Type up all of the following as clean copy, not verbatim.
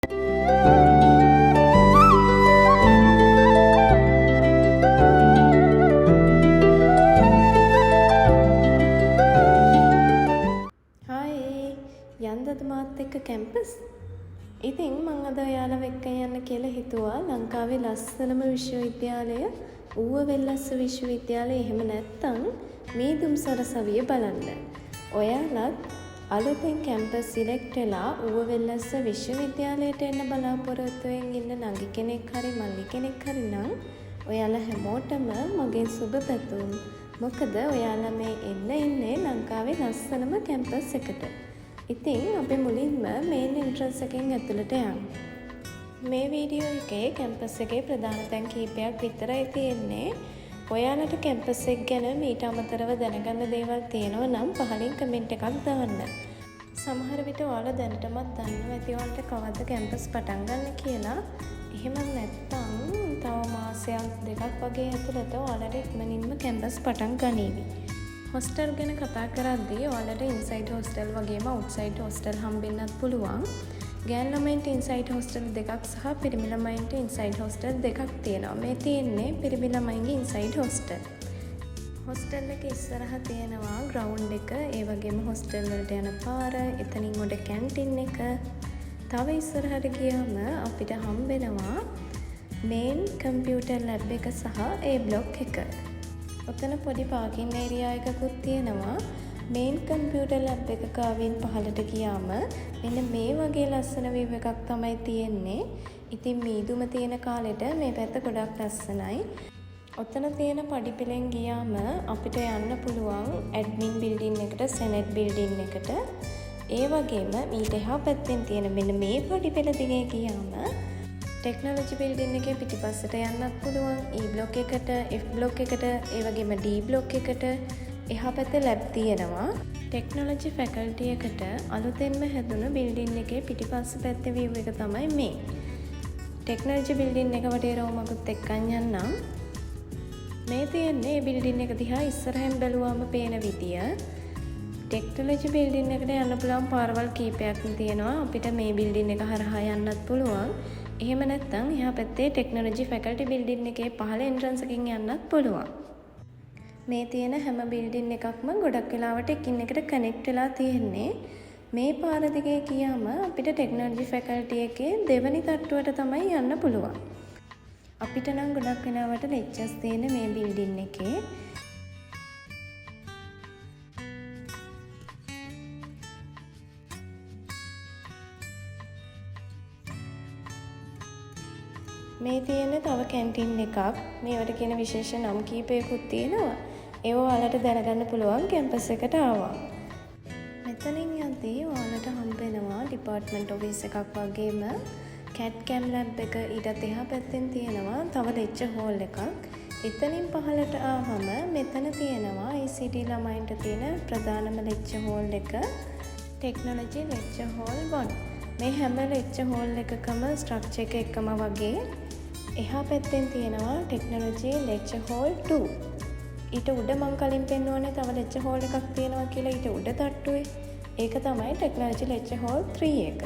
යන්දද මාත් එක්ක කැම්පස්? ඉතින් මං අද ඔයාලව එක්ක යන්න කියලා හිතුවා ලංකාවේ ලස්සනම විශ්වවිද්‍යාලය ඌව වෙල්ලස්ස විශ්වවිද්‍යාලය එහෙම නැත්තම් මීදුම් සරසවිය බලන්න. ඔයාලත් අලුතෙන් කැම්පස් සිලෙක්ට් වෙලා ඌව වෙල්ලස්ස විශ්වවිද්‍යාලයට එන්න බලාපොරොත්තුවෙන් ඉන්න නංගි කෙනෙක් හරි මල්ලි කෙනෙක් හරි නම් ඔයාලා හැමෝටම මගේ සුබ පැතුම්. මොකද ඔයාලා මේ එන්න ඉන්නේ ලංකාවේ ලස්සනම කැම්පස් එකට. ඉතින් අපි මුලින්ම මේන් එන්ට්‍රන්ස් එකෙන් ඇතුළට යමු. මේ වීඩියෝ එකේ කැම්පස් එකේ ප්‍රධාන තැන් කීපයක් විතරයි තියෙන්නේ. ඔයාලට කැම්පස් එක ගැන මීට අමතරව දැනගන්න දේවල් තියෙනවා නම් පහලින් කමෙන්ට් එකක් දාන්න. සමහර විට ඔයාලා දැනටමත් දන්නවා ඇති ඔයාලට කවද්ද කැම්පස් පටන් ගන්න කියලා. එහෙම නැත්නම් තව මාසයක් දෙකක් වගේ ඇතුළත ඔයාලට ඉක්මනින්ම කැම්පස් පටන් ගනීවි. හොස්ටල් ගැන කතා කරද්දී ඔයාලට ඉන්සයිඩ් හොස්ටල් වගේම අවුට්සයිඩ් හොස්ටල් හම්බෙන්නත් පුළුවන්. ගෑනු ළමයින්ට ඉන්සයිඩ් හොස්ටල් දෙකක් සහ පිරිමි ළමයින්ට ඉන්සයිඩ් හොස්ටල් දෙකක් තියෙනවා. මේ තියෙන්නේ පිරිමි ළමයින්ගේ ඉන්සයිඩ් හොස්ටල්. හොස්ටල් එක ඉස්සරහ තියෙනවා ග්‍රවුන්ඩ් එක, ඒ වගේම හොස්ටල් වලට යන පාර, එතනින් උඩ කැන්ටින් එක. තව ඉස්සරහට ගියාම අපිට හම්බෙනවා මේන් කම්පියුටර් ලැබ් එක සහ ඒ බ්ලොක් එක. ඔතන පොඩි පාකින් ඒරියා එකකුත් තියෙනවා. මේන් කම්පියුටර් ලැබ් එක කාවින් පහළට ගියාම මෙන්න මේ වගේ ලස්සන view එකක් තමයි තියෙන්නේ. ඉතින් මීදුම තියෙන කාලෙට මේ පැත්ත ගොඩක් ලස්සනයි. ඔතන තියෙන පඩිපෙළෙන් ගියාම අපිට යන්න පුළුවන් ඇඩ්මින් බිල්ඩින් එකට, සෙනෙට් බිල්ඩින් එකට. ඒ වගේම ඊට එහා පැත්තෙන් තියෙන මෙන්න මේ පඩිපෙළ දිගේ ගියාම ටෙක්නොලොජි බිල්ඩින් එකේ පිටිපස්සට යන්නත් පුළුවන්. E බ්ලොක් එකට, F බ්ලොක් එකට, ඒ වගේම D බ්ලොක් එකට එහා පැත්තේ ලැබ් තියෙනවා. ටෙක්නොලොජි ෆැකල්ටි එකට අලුතෙන්ම හැදුණු බිල්ඩින් එකේ පිටිපස්ස පැත්තේ view එක තමයි මේ. ටෙක්නොලොජි බිල්ඩින් එක වටේ රෝමකුත් එක්කන් යන්නම්. මේ තියෙන්නේ මේ බිල්ඩින් එක දිහා ඉස්සරහෙන් බැලුවාම පේන විදිය. ටෙක්නොලොජි බිල්ඩින් එකට යන්න පුළුවන් පාරවල් කීපයක් තියෙනවා. අපිට මේ බිල්ඩින් එක හරහා යන්නත් පුළුවන්. එහෙම නැත්නම් එහා පැත්තේ ටෙක්නොලොජි ෆැකල්ටි බිල්ඩින් එකේ පහළ එන්ට්‍රන්ස් එකකින් යන්නත් පුළුවන්. මේ තියෙන හැම බිල්ඩින් එකක්ම ගොඩක් වෙලාවට එකින් එකට කනෙක්ට් වෙලා තියෙන්නේ. මේ පාර දිගේ ගියාම අපිට ටෙක්නොලොජි ෆැකල්ටි එකේ දෙවෙනි තට්ටුවට තමයි යන්න පුළුවන්. අපිට නම් ගොඩක් වෙලාවට ලෙක්චර්ස් තියෙන මේ බිල්ඩින් එකේ. මේ තියෙන තව කැන්ටින් එකක්. මේවට කියන විශේෂ නම් කීපයකුත් තියෙනවා. ඒව ඔයාලට දැනගන්න පුළුවන් කැම්පස් එකට ආවා. මෙතනින් යද්දී ඔයාලට හම්බෙනවා ඩිපාර්ට්මන්ට් ඔෆිස් එකක් වගේම CAD CAM ලැබ් එක. ඊටත් එහා පැත්තෙන් තියෙනවා තව ලෙක්චර් හෝල් එකක්. එතනින් පහළට ආවම මෙතන තියෙනවා ICT ළමයින්ට තියෙන ප්‍රධානම ලෙක්චර් හෝල් එක, ටෙක්නොලොජි ලෙක්චර් හෝල් 1. මේ හැම ලෙක්චර් හෝල් එකකම ස්ට්‍රක්චර් එක එකම වගේ. එහා පැත්තෙන් තියෙනවා ටෙක්නොලොජි ලෙක්චර් හෝල් 2. ඊට උඩ මං කලින් පෙන්වන්නේ තව ලෙක්චර් හෝල් එකක් තියෙනවා කියලා ඊට උඩ තට්ටුවේ. ඒක තමයි ටෙක්නොලොජි ලෙක්චර් හෝල් 3 එක.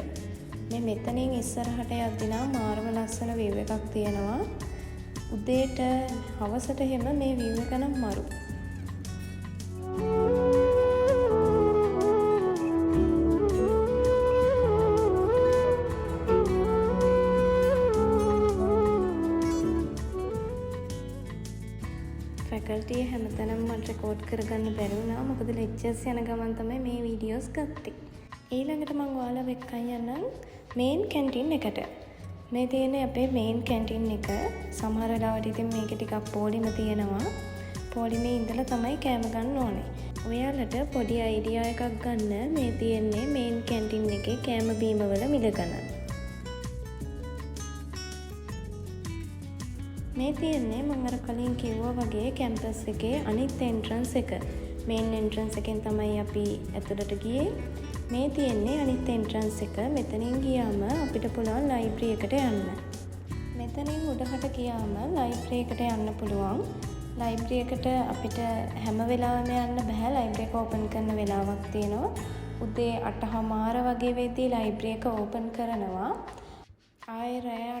මේ මෙතනින් ඉස්සරහට යද්දී නම් මාරම ලස්සන view එකක් තියෙනවා. උදේට හවසට හැම මේ view එක නම් මරු. ෆැකල්ටි හැමතැනම මට රෙකෝඩ් කරගන්න බැරි වුණා. මොකද ලෙක්චර්ස් යන ගමන් තමයි මේ වීඩියෝස් ගත්තේ. ඊළඟට මම ඔයාලව එක්කන් යන්නම් මේන් කැන්ටින් එකට. මේ තියෙන්නේ අපේ මේන් කැන්ටින් එක. සමහර වෙලාවට ඉතින් මේක ටිකක් පොලිම තියෙනවා. පොලිමේ ඉඳලා තමයි කෑම ගන්න ඕනේ. ඔයාලට පොඩි අයිඩියා එකක් ගන්න මේ තියෙන්නේ මේන් කැන්ටින් එකේ කෑම බීම වල මිල ගණන්. මේ තියෙන්නේ මම අර කලින් කිව්වා වගේ කැම්පස් එකේ අනිත් එන්ට්‍රන්ස් එක. මේන් එන්ට්‍රන්ස් එකෙන් තමයි අපි ඇතුළට ගියේ. මේ තියෙන්නේ අනිත් එන්ට්‍රන්ස් එක. මෙතනින් ගියාම අපිට පුළුවන් ලයිබ්‍රරි එකට යන්න. මෙතනින් උඩහට ගියාම ලයිබ්‍රරි එකට යන්න පුළුවන්. ලයිබ්‍රරි එකට අපිට හැම වෙලාවෙම යන්න බෑ. ලයිබ්‍රරි එක ඕපන් කරන වෙලාවක් තියෙනවා. උදේ 8:00 වගේ වෙද්දී ලයිබ්‍රරි එක ඕපන් කරනවා.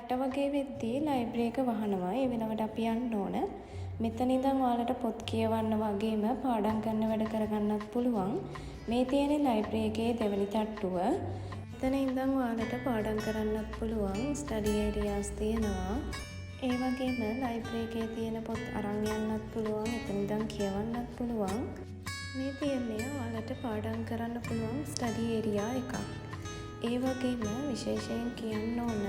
8 වගේ වෙද්දී ලයිබ්‍රරි එක වහනවා. ඒ වෙනවට අපි යන්න ඕන. මෙතන ඉඳන් ඔයාලට පොත් කියවන්න වගේම පාඩම් කරන්න වැඩ කරගන්නත් පුළුවන්. මේ තියෙන ලයිබ්‍රරි එකේ දෙවෙනි තට්ටුව. මෙතන ඉඳන් ඔයාලට පාඩම් කරන්නත් පුළුවන්. ස්ටඩි ඒරියාස් තියෙනවා. ඒ වගේම ලයිබ්‍රරි එකේ තියෙන පොත් අරන් යන්නත් පුළුවන්. එතන ඉඳන් කියවන්නත් පුළුවන්. මේ තියෙන්නේ ඔයාලට පාඩම් කරන්න පුළුවන් ස්ටඩි ඒරියා එකක්. ඒ වගේම විශේෂයෙන් කියන්න ඕන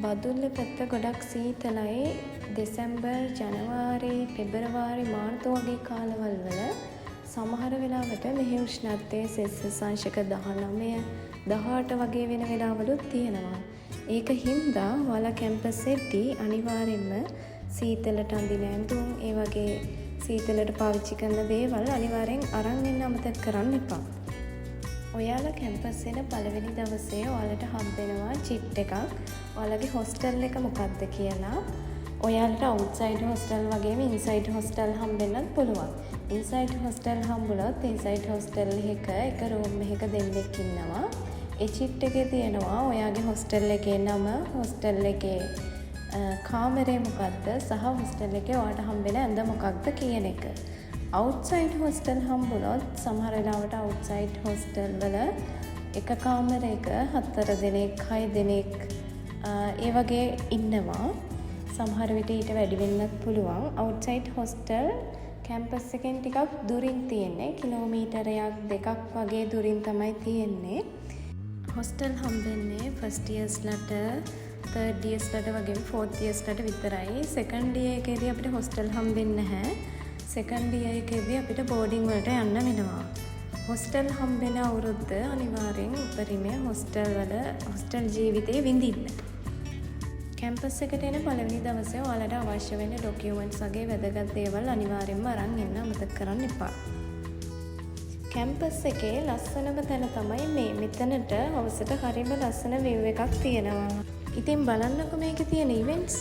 බදුල්ල පැත්ත ගොඩක් සීතලයි. දෙසැම්බර්, ජනවාරි, පෙබරවාරි, මාර්තු වගේ කාලවල් වල සමහර වෙලාවට මෙහි උෂ්ණත්වය සෙල්සියස් අංශක 19, 18 වගේ වෙන වෙලාවලුත් තියෙනවා. ඒක හින්දා ඔයාලා කැම්පස් එද්දී අනිවාර්යෙන්ම සීතලට අඳින ඇඳුම්, ඒ වගේ සීතලට පාවිච්චි කරන දේවල් අනිවාර්යෙන් අරන් එන්න අමතක කරන්න එපා. ඔයාලා කැම්පස් එන පළවෙනි දවසේ ඔයාලට හම්බෙනවා චිට් එකක්. ඔයාලගේ හොස්ටල් එක මොකක්ද කියලා. ඔයාලට අවුට්සයිඩ් හොස්ටල් වගේම ඉන්සයිඩ් හොස්ටල් හම්බෙන්නත් පුළුවන්. ඉන්සයිඩ් හොස්ටල් හම්බුනොත් ඉන්සයිඩ් හොස්ටල් එක රූම් එකක දෙන්නෙක් ඉන්නවා. ඒ චිට් එකේ තියෙනවා ඔයාගේ හොස්ටල් එකේ නම, හොස්ටල් එකේ කාමරේ මොකක්ද සහ හොස්ටල් එකේ ඔයාට හම්බෙන ඇඳ මොකක්ද කියන එක. අවුට්සයිඩ් හොස්ටල් හම්බුනොත් සමහර වෙලාවට අවුට්සයිඩ් හොස්ටල් වල එක කාමරයක 4 දෙනෙක් 6 දෙනෙක් ඒ වගේ ඉන්නවා. සමහර විට ඊට වැඩි වෙන්නත් පුළුවන්. අවුට්සයිඩ් හොස්ටල් කැම්පස් එකෙන් ටිකක් දුරින් තියෙන්නේ. කිලෝමීටරයක් 2ක් වගේ දුරින් තමයි තියෙන්නේ. හොස්ටල් හම්බෙන්නේ ෆස්ට් ඉයර්ස්ලට, තර්ඩ් ඉයර්ස්ලට වගේම ෆෝර්ත් ඉයර්ස්ලට විතරයි. සෙකන්ඩ් ඉයර් එකේදී අපිට හොස්ටල් හම්බෙන්නේ නැහැ. සෙකන්ඩ් ඉයර් එකේදී අපිට බෝඩින් වලට යන්න වෙනවා. හොස්ටල් හම්බෙන අවුරුද්ද අනිවාර්යෙන් උපරිමය හොස්ටල් ජීවිතේ විඳින්න. කැම්පස් එකට එන පළවෙනි දවසේ ඔයාලට අවශ්‍ය වෙන ඩොකියුමන්ට්ස් වගේ වැදගත් දේවල් අනිවාර්යෙන්ම අරන් එන්න අමතක කරන්න එපා. කැම්පස් එකේ ලස්සනම තැන තමයි මේ. මෙතනට හවසට හරිම ලස්සන විව් එකක් තියෙනවා. ඉතින් බලන්නකො මේකේ තියෙන ඉවෙන්ට්ස්.